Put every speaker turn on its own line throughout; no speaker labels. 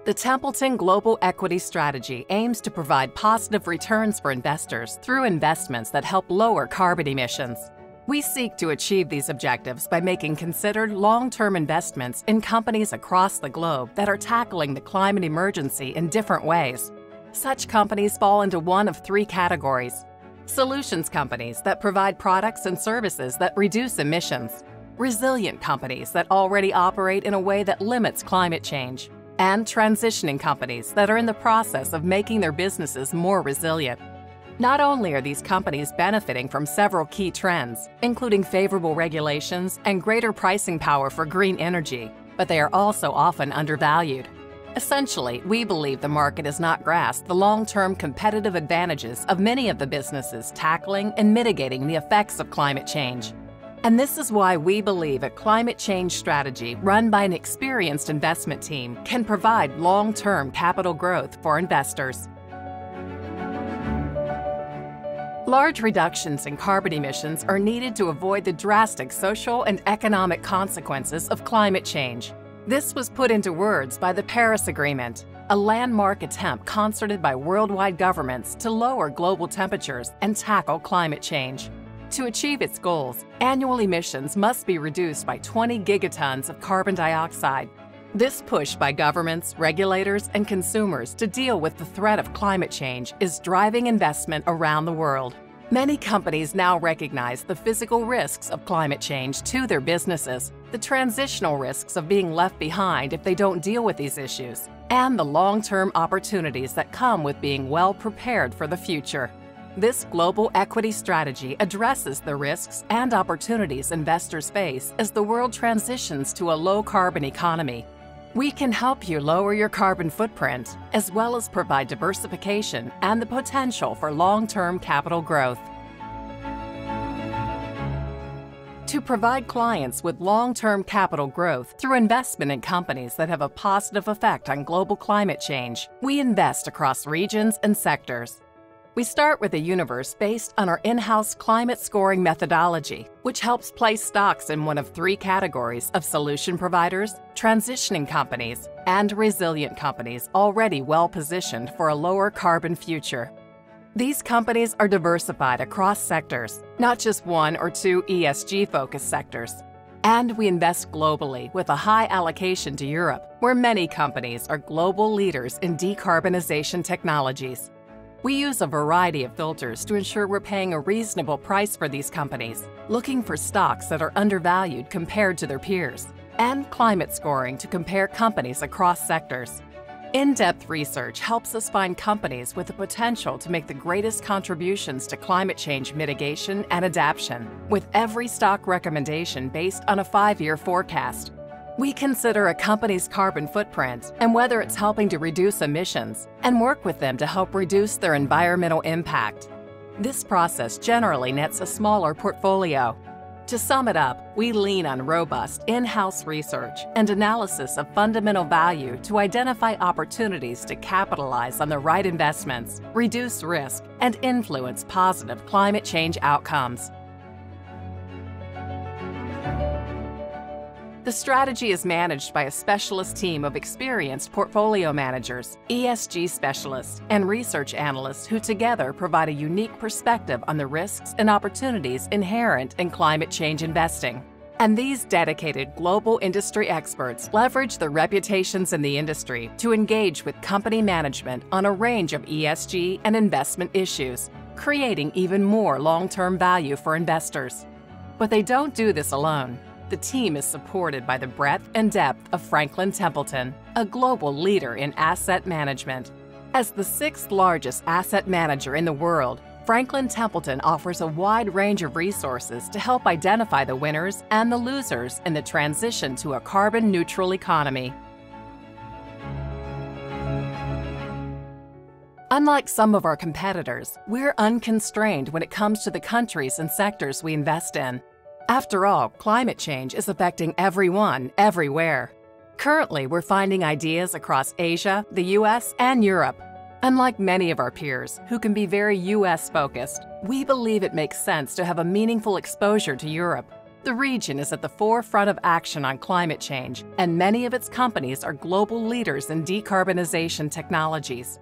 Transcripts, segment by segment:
The Templeton Global Equity Strategy aims to provide positive returns for investors through investments that help lower carbon emissions. We seek to achieve these objectives by making considered long-term investments in companies across the globe that are tackling the climate emergency in different ways. Such companies fall into one of three categories: solutions companies that provide products and services that reduce emissions, resilient companies that already operate in a way that limits climate change, and transitioning companies that are in the process of making their businesses more resilient. Not only are these companies benefiting from several key trends, including favorable regulations and greater pricing power for green energy, but they are also often undervalued. Essentially, we believe the market has not grasped the long-term competitive advantages of many of the businesses tackling and mitigating the effects of climate change. And this is why we believe a climate change strategy run by an experienced investment team can provide long-term capital growth for investors. Large reductions in carbon emissions are needed to avoid the drastic social and economic consequences of climate change. This was put into words by the Paris Agreement, a landmark attempt concerted by worldwide governments to lower global temperatures and tackle climate change. To achieve its goals, annual emissions must be reduced by 20 gigatons of carbon dioxide. This push by governments, regulators, and consumers to deal with the threat of climate change is driving investment around the world. Many companies now recognize the physical risks of climate change to their businesses, the transitional risks of being left behind if they don't deal with these issues, and the long-term opportunities that come with being well prepared for the future. This global equity strategy addresses the risks and opportunities investors face as the world transitions to a low-carbon economy. We can help you lower your carbon footprint, as well as provide diversification and the potential for long-term capital growth. To provide clients with long-term capital growth through investment in companies that have a positive effect on global climate change, we invest across regions and sectors. We start with a universe based on our in-house climate scoring methodology, which helps place stocks in one of three categories of solution providers, transitioning companies, and resilient companies already well-positioned for a lower carbon future. These companies are diversified across sectors, not just one or two ESG-focused sectors. And we invest globally with a high allocation to Europe, where many companies are global leaders in decarbonization technologies. We use a variety of filters to ensure we're paying a reasonable price for these companies, looking for stocks that are undervalued compared to their peers, and climate scoring to compare companies across sectors. In-depth research helps us find companies with the potential to make the greatest contributions to climate change mitigation and adaptation, with every stock recommendation based on a 5-year forecast. We consider a company's carbon footprint and whether it's helping to reduce emissions, and work with them to help reduce their environmental impact. This process generally nets a smaller portfolio. To sum it up, we lean on robust in-house research and analysis of fundamental value to identify opportunities to capitalize on the right investments, reduce risk, and influence positive climate change outcomes. The strategy is managed by a specialist team of experienced portfolio managers, ESG specialists, and research analysts who together provide a unique perspective on the risks and opportunities inherent in climate change investing. And these dedicated global industry experts leverage their reputations in the industry to engage with company management on a range of ESG and investment issues, creating even more long-term value for investors. But they don't do this alone. The team is supported by the breadth and depth of Franklin Templeton, a global leader in asset management. As the 6th largest asset manager in the world, Franklin Templeton offers a wide range of resources to help identify the winners and the losers in the transition to a carbon-neutral economy. Unlike some of our competitors, we're unconstrained when it comes to the countries and sectors we invest in. After all, climate change is affecting everyone, everywhere. Currently, we're finding ideas across Asia, the US, and Europe. Unlike many of our peers, who can be very US-focused, we believe it makes sense to have a meaningful exposure to Europe. The region is at the forefront of action on climate change, and many of its companies are global leaders in decarbonization technologies.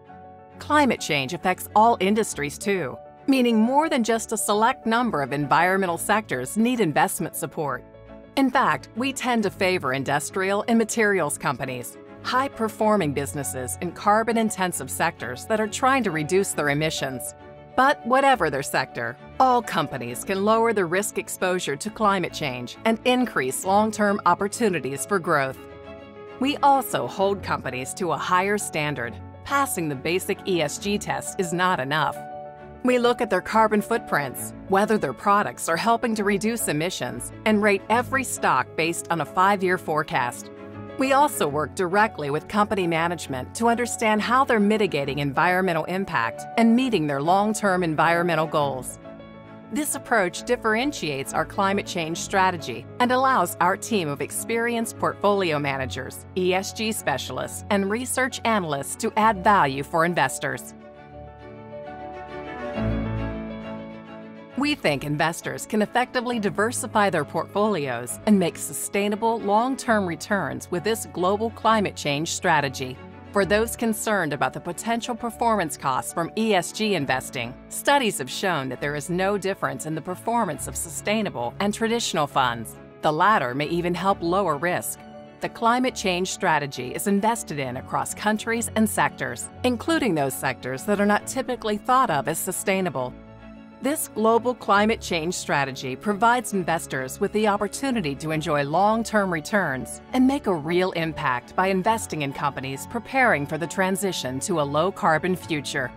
Climate change affects all industries too, meaning more than just a select number of environmental sectors need investment support. In fact, we tend to favor industrial and materials companies, high-performing businesses in carbon-intensive sectors that are trying to reduce their emissions. But whatever their sector, all companies can lower their risk exposure to climate change and increase long-term opportunities for growth. We also hold companies to a higher standard. Passing the basic ESG test is not enough. We look at their carbon footprints, whether their products are helping to reduce emissions, and rate every stock based on a 5-year forecast. We also work directly with company management to understand how they're mitigating environmental impact and meeting their long-term environmental goals. This approach differentiates our climate change strategy and allows our team of experienced portfolio managers, ESG specialists, and research analysts to add value for investors. We think investors can effectively diversify their portfolios and make sustainable, long-term returns with this global climate change strategy. For those concerned about the potential performance costs from ESG investing, studies have shown that there is no difference in the performance of sustainable and traditional funds. The latter may even help lower risk. The climate change strategy is invested in across countries and sectors, including those sectors that are not typically thought of as sustainable. This global climate change strategy provides investors with the opportunity to enjoy long-term returns and make a real impact by investing in companies preparing for the transition to a low-carbon future.